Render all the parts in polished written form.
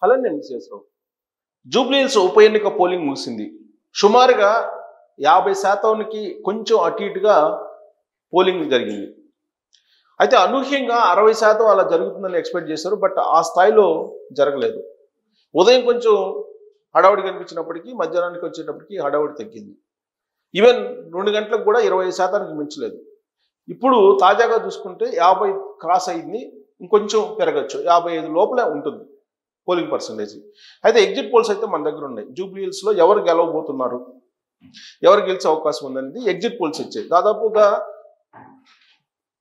అలానే మిస్సెస్రావు జూబ్లీహిల్స్ ఉప ఎన్నిక పోలింగ్ ముగిసింది. సుమారుగా 50% కొంచెం అటు ఇటుగా పోలింగ్ జరిగింది. అయితే అనూహ్యంగా 60% అలా జరుగుతుందని ఎక్స్పెక్ట్ చేశారు. బట్ ఆ స్థాయిలో జరగలేదు. ఉదయం కొంచెం హడావుడి కనిపించినప్పటికీ మధ్యాహ్నానికి వచ్చేటప్పటికి హడావుడి తగ్గింది. ఈవెన్ 2 గంటలకు కూడా 25% మించలేదు. ఇప్పుడు తాజాగా చూసుకుంటే 50 క్రాస్ అయింది. ఇంకొంచెం పెరగచ్చు, 55 లోపలే ఉంటుంది పోలింగ్ పర్సంటేజ్. అయితే ఎగ్జిట్ పోల్స్ అయితే మన దగ్గర ఉన్నాయి. జూబ్లీహిల్స్లో ఎవరు గెలవబోతున్నారు, ఎవరు గెలిచే అవకాశం ఉందనేది ఎగ్జిట్ పోల్స్ ఇచ్చాయి. దాదాపుగా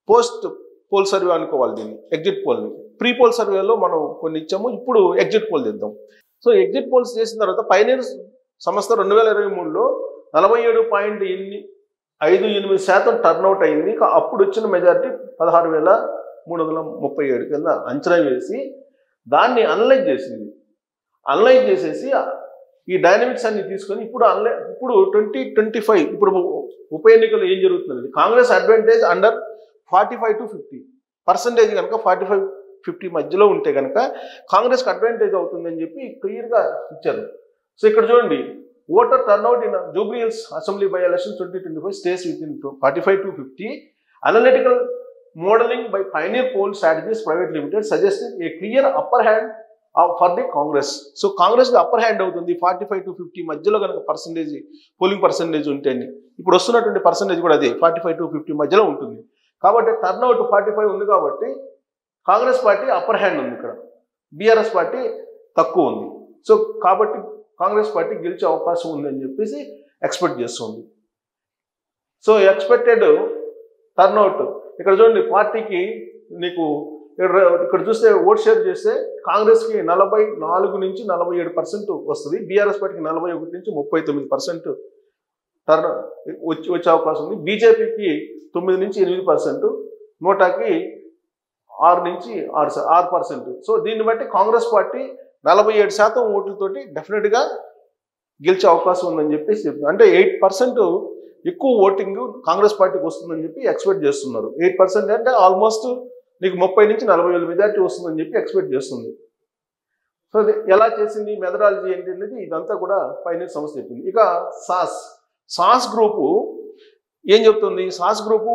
పోస్ట్ పోల్ సర్వే అనుకోవాలి దీన్ని, ఎగ్జిట్ పోల్ని. ప్రీ పోల్ సర్వేలో మనం కొన్ని ఇచ్చాము, ఇప్పుడు ఎగ్జిట్ పోల్ చేద్దాం. సో ఎగ్జిట్ పోల్స్ చేసిన తర్వాత పైనీర్ సంస్థ 2023లో 47.58% టర్న్అవుట్ అయింది. అప్పుడు వచ్చిన మెజారిటీ 16,337 కింద అంచనా వేసి దాన్ని అనలైజ్ చేసింది. అనలైజ్ చేసేసి ఈ డైనమిక్స్ అన్ని తీసుకొని ఇప్పుడు 2025 ఇప్పుడు ఉప ఎన్నికలు ఏం జరుగుతుంది, కాంగ్రెస్ అడ్వాంటేజ్ అండర్ 45 to 50% కనుక 45-50 మధ్యలో ఉంటే కనుక కాంగ్రెస్కి అడ్వాంటేజ్ అవుతుందని చెప్పి క్లియర్గా ఇచ్చారు. సో ఇక్కడ చూడండి, voter turnout in Jubilee Hills assembly by election 2025 stays within 45 to 50. Analytical modelling by pioneer poll strategies private limited suggested a clear upper hand for the Congress. So కాంగ్రెస్కి అప్పర్ హ్యాండ్ అవుతుంది 45 to 50 మధ్యలో కనుక పర్సంటేజ్ పోలింగ్ పర్సంటేజ్ ఉంటే. ఇప్పుడు వస్తున్నటువంటి percentage కూడా అదే 45 to 50 మధ్యలో ఉంటుంది. కాబట్టి టర్న్అవుట్ 45 ఉంది కాబట్టి కాంగ్రెస్ పార్టీ అప్పర్ హ్యాండ్ ఉంది, ఇక్కడ బీఆర్ఎస్ పార్టీ తక్కువ ఉంది. సో కాబట్టి కాంగ్రెస్ పార్టీ గెలిచే అవకాశం ఉందని చెప్పేసి ఎక్స్పెక్ట్ చేస్తుంది. సో ఎక్స్పెక్టెడ్ టర్న్అవుట్ ఇక్కడ చూడండి, పార్టీకి నీకు ఇక్కడ చూస్తే ఓట్ షేర్ చేస్తే కాంగ్రెస్కి 44 నుంచి 47% వస్తుంది, బీఆర్ఎస్ పార్టీకి 41 నుంచి 39% టర్న్ వచ్చే అవకాశం ఉంది. బీజేపీకి 9 నుంచి 8%, నోటాకి 6 నుంచి 6%. సో దీన్ని బట్టి కాంగ్రెస్ పార్టీ 47% ఓట్లతోటి డెఫినెట్గా గెలిచే అవకాశం ఉందని చెప్పేసి చెప్తుంది. అంటే 8% ఎక్కువ ఓటింగ్ కాంగ్రెస్ పార్టీకి వస్తుందని చెప్పి ఎక్స్పెక్ట్ చేస్తున్నారు. 8% అంటే ఆల్మోస్ట్ నీకు 30 నుంచి 40 వేల మెజార్టీ వస్తుందని చెప్పి ఎక్స్పెక్ట్ చేస్తుంది. సో అది ఎలా చేసింది, మెథడాలజీ ఏంటి అనేది ఇదంతా కూడా పైనీర్ సంస్థ చెప్పింది. ఇక సాస్ గ్రూపు ఏం చెప్తుంది, సాస్ గ్రూపు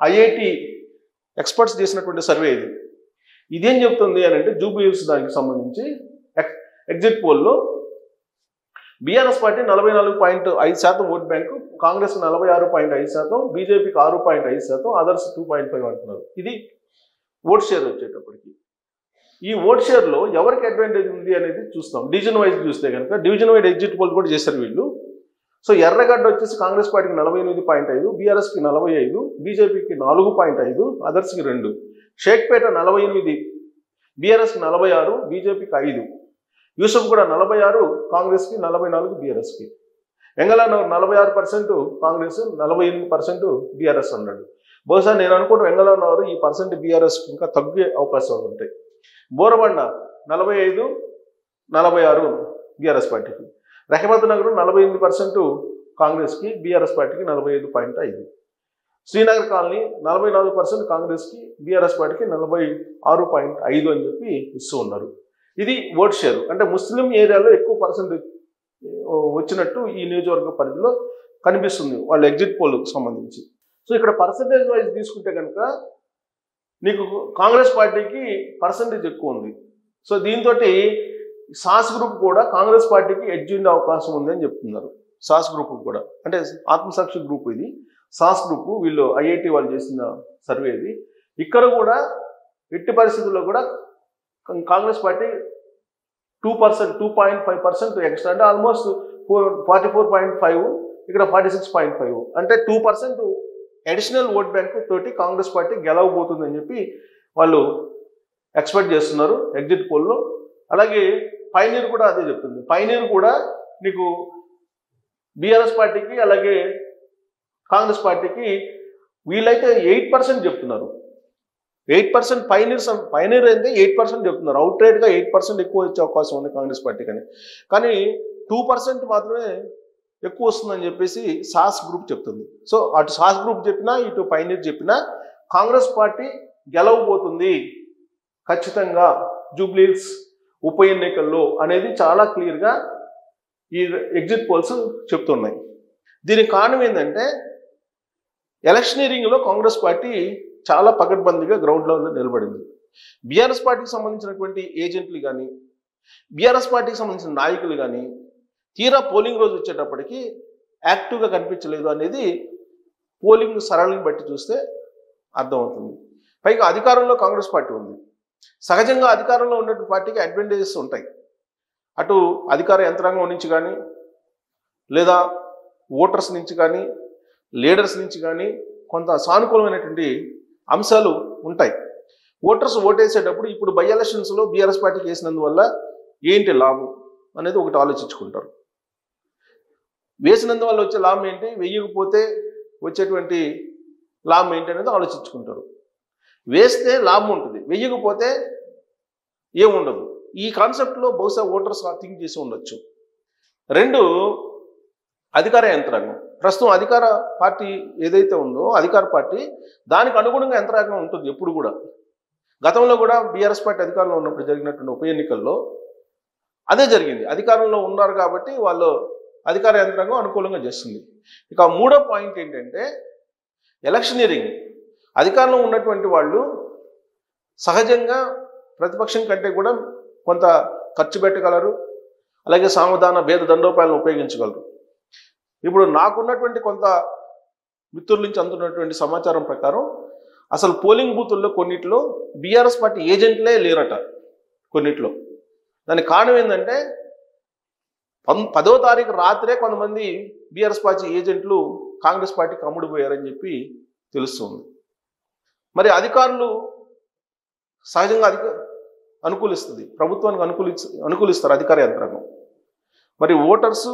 ఐఐటి ఎక్స్పర్ట్స్ చేసినటువంటి సర్వే ఇది. ఇదేం చెప్తుంది అని అంటే జూబ్లీహిల్స్ దానికి సంబంధించి ఎగ్జిట్ పోల్లో BRS party 44.5% vote bank, Congress 46.5%, బీజేపీకి 6.5%, అదర్స్ 2.5 అంటున్నారు. ఇది ఓట్ షేర్ వచ్చేటప్పటికి. ఈ ఓట్ షేర్లో ఎవరికి అడ్వాంటేజ్ ఉంది అనేది చూస్తాం. డివిజన్ వైజ్ చూస్తే కనుక డివిజన్ వైడ్ ఎగ్జిట్ పోల్ కూడా చేశారు వీళ్ళు. సో ఎర్రగడ్డ వచ్చేసి కాంగ్రెస్ పార్టీకి 48.5, బీఆర్ఎస్కి 45, బీజేపీకి 4.5, అదర్స్కి 2. షేక్పేట 48, బీఆర్ఎస్కి 46, బీజేపీకి 5. యూసఫ్ కూడా 46, కాంగ్రెస్కి 44, బీఆర్ఎస్కి. వెంగళనగర్ 46% కాంగ్రెస్, 48% బీఆర్ఎస్ అన్నాడు. బహుశా నేను అనుకుంటే వెంగళనగర్ ఈ పర్సెంట్ బీఆర్ఎస్కి ఇంకా తగ్గే అవకాశాలు ఉంటాయి. బోరబండ 45, 46 బీఆర్ఎస్ పార్టీకి. రహమత్ నగర్ 48% కాంగ్రెస్కి, బీఆర్ఎస్ పార్టీకి 45.5. శ్రీనగర్ కాలనీ 44% కాంగ్రెస్కి, బీఆర్ఎస్ పార్టీకి 46.5 అని చెప్పి ఇస్తూ ఉన్నారు. ఇది ఓట్ షేర్, అంటే ముస్లిం ఏరియాలో ఎక్కువ పర్సెంట్ వచ్చినట్టు ఈ నియోజకవర్గ పరిధిలో కనిపిస్తుంది వాళ్ళ ఎగ్జిట్ పోల్కి సంబంధించి. సో ఇక్కడ పర్సంటేజ్ వైజ్ తీసుకుంటే కనుక నీకు కాంగ్రెస్ పార్టీకి పర్సంటేజ్ ఎక్కువ ఉంది. సో దీంతో సాస్ గ్రూప్ కూడా కాంగ్రెస్ పార్టీకి ఎడ్జ్ ఉండే అవకాశం ఉంది అని చెప్తున్నారు. సాస్ గ్రూప్ కూడా అంటే ఆత్మసాక్షి గ్రూప్, ఇది సాస్ గ్రూప్, వీళ్ళు ఐఐటి వాళ్ళు చేసిన సర్వే ఇది. ఇక్కడ కూడా ఎట్టి పరిస్థితుల్లో కూడా కాంగ్రెస్ పార్టీ 2.5% ఎక్స్ట్రా, అంటే ఆల్మోస్ట్ 44.5, ఇక్కడ 46.5, అంటే 2% అడిషనల్ ఓట్ బ్యాంక్ తోటి కాంగ్రెస్ పార్టీ గెలవబోతుందని చెప్పి వాళ్ళు ఎక్స్పెక్ట్ చేస్తున్నారు ఎగ్జిట్ పోల్లో. అలాగే పైనీర్ కూడా అదే చెప్తుంది. పైనీర్ కూడా నీకు బీఆర్ఎస్ పార్టీకి అలాగే కాంగ్రెస్ పార్టీకి వీళ్ళైతే 8% చెప్తున్నారు. 8% పైనీర్ అయితే 8% చెప్తున్నారు. అవుట్ రైట్గా 8% ఎక్కువ వచ్చే అవకాశం ఉంది కాంగ్రెస్ పార్టీకి అని. కానీ 2% మాత్రమే ఎక్కువ వస్తుందని చెప్పేసి సాస్ గ్రూప్ చెప్తుంది. సో అటు సాస్ గ్రూప్ చెప్పినా ఇటు పైనీర్ చెప్పినా కాంగ్రెస్ పార్టీ గెలవబోతుంది ఖచ్చితంగా జూబ్లీహిల్స్ ఉప ఎన్నికల్లో అనేది చాలా క్లియర్గా ఈ ఎగ్జిట్ పోల్స్ చెప్తున్నాయి. దీనికి కారణం ఏంటంటే ఎలక్షనీరింగ్లో కాంగ్రెస్ పార్టీ చాలా పకడ్బందీగా గ్రౌండ్ లెవెల్లో నిలబడింది. బీఆర్ఎస్ పార్టీకి సంబంధించినటువంటి ఏజెంట్లు కానీ బీఆర్ఎస్ పార్టీకి సంబంధించిన నాయకులు కానీ తీరా పోలింగ్ రోజు వచ్చేటప్పటికి యాక్టివ్గా కనిపించలేదు అనేది పోలింగ్ సరళిని బట్టి చూస్తే అర్థమవుతుంది. పైగా అధికారంలో కాంగ్రెస్ పార్టీ ఉంది. సహజంగా అధికారంలో ఉన్నటువంటి పార్టీకి అడ్వాంటేజెస్ ఉంటాయి. అటు అధికార యంత్రాంగం నుంచి కానీ లేదా ఓటర్స్ నుంచి కానీ లీడర్స్ నుంచి కానీ కొంత సానుకూలమైనటువంటి అంశాలు ఉంటాయి. ఓటర్స్ ఓటేసేటప్పుడు ఇప్పుడు బై ఎలక్షన్స్లో బీఆర్ఎస్ పార్టీకి వేసినందువల్ల ఏంటి లాభం అనేది ఒకటి ఆలోచించుకుంటారు. వేసినందువల్ల వచ్చే లాభం ఏంటి, వెయ్యకపోతే వచ్చేటువంటి లాభం ఏంటి అనేది ఆలోచించుకుంటారు. వేస్తే లాభం ఉంటుంది, వెయ్యకపోతే ఏముండదు. ఈ కాన్సెప్ట్లో బహుశా ఓటర్స్ థింక్ చేసి ఉండొచ్చు. రెండు, అధికార యంత్రాంగం. ప్రస్తుతం అధికార పార్టీ ఏదైతే ఉందో అధికార పార్టీ దానికి అనుగుణంగా యంత్రాంగం ఉంటుంది ఎప్పుడు కూడా. గతంలో కూడా బీఆర్ఎస్ పార్టీ అధికారంలో ఉన్నప్పుడు జరిగినటువంటి ఉప ఎన్నికల్లో అదే జరిగింది. అధికారంలో ఉన్నారు కాబట్టి వాళ్ళు అధికార యంత్రాంగం అనుకూలంగా చేస్తుంది. ఇక మూడో పాయింట్ ఏంటంటే ఎలక్షనీరింగ్. అధికారంలో ఉన్నటువంటి వాళ్ళు సహజంగా ప్రతిపక్షం కంటే కూడా కొంత ఖర్చు పెట్టగలరు, అలాగే సావధాన భేద దండోపాయాలను ఉపయోగించగలరు. ఇప్పుడు నాకున్నటువంటి కొంత మిత్రుల నుంచి అందుతున్నటువంటి సమాచారం ప్రకారం అసలు పోలింగ్ బూతుల్లో కొన్నిట్లో బీఆర్ఎస్ పార్టీ ఏజెంట్లే లేరట కొన్నిట్లో. దానికి కారణం ఏంటంటే 10వ తారీఖు రాత్రే కొంతమంది బీఆర్ఎస్ పార్టీ ఏజెంట్లు కాంగ్రెస్ పార్టీకి అమ్ముడుపోయారని చెప్పి తెలుస్తుంది. మరి అధికారులు సహజంగా అనుకూలిస్తుంది, ప్రభుత్వానికి అనుకూలిస్తారు అధికార యంత్రాంగం. మరి ఓటర్సు,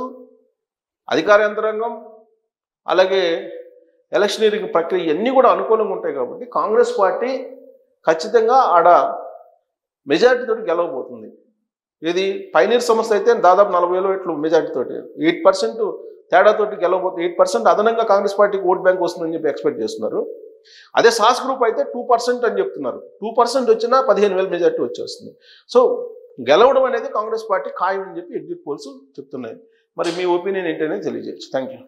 అధికార యంత్రాంగం, అలాగే ఎలక్షనీరింగ్ ప్రక్రియ ఇవన్నీ కూడా అనుకూలంగా ఉంటాయి కాబట్టి కాంగ్రెస్ పార్టీ ఖచ్చితంగా ఆడ మెజారిటీతో గెలవబోతుంది. ఇది పైనీర్ సంస్థ అయితే దాదాపు 40,000 ఓట్లు మెజారిటీతోటి 8% తేడాతోటి గెలవబోతుంది. 8% అదనంగా కాంగ్రెస్ పార్టీకి ఓట్ బ్యాంక్ వస్తుందని చెప్పి ఎక్స్పెక్ట్ చేస్తున్నారు. అదే సాస్ గ్రూప్ అయితే 2% అని చెప్తున్నారు. 2% వచ్చినా 15,000 మెజారిటీ వచ్చేస్తుంది. సో గెలవడం అనేది కాంగ్రెస్ పార్టీ ఖాయం అని చెప్పి ఎగ్జిట్ పోల్స్ చెప్తున్నాయి. మరి మీ ఒపీనియన్ ఏంటనేది తెలియజేయచ్చు. Thank you.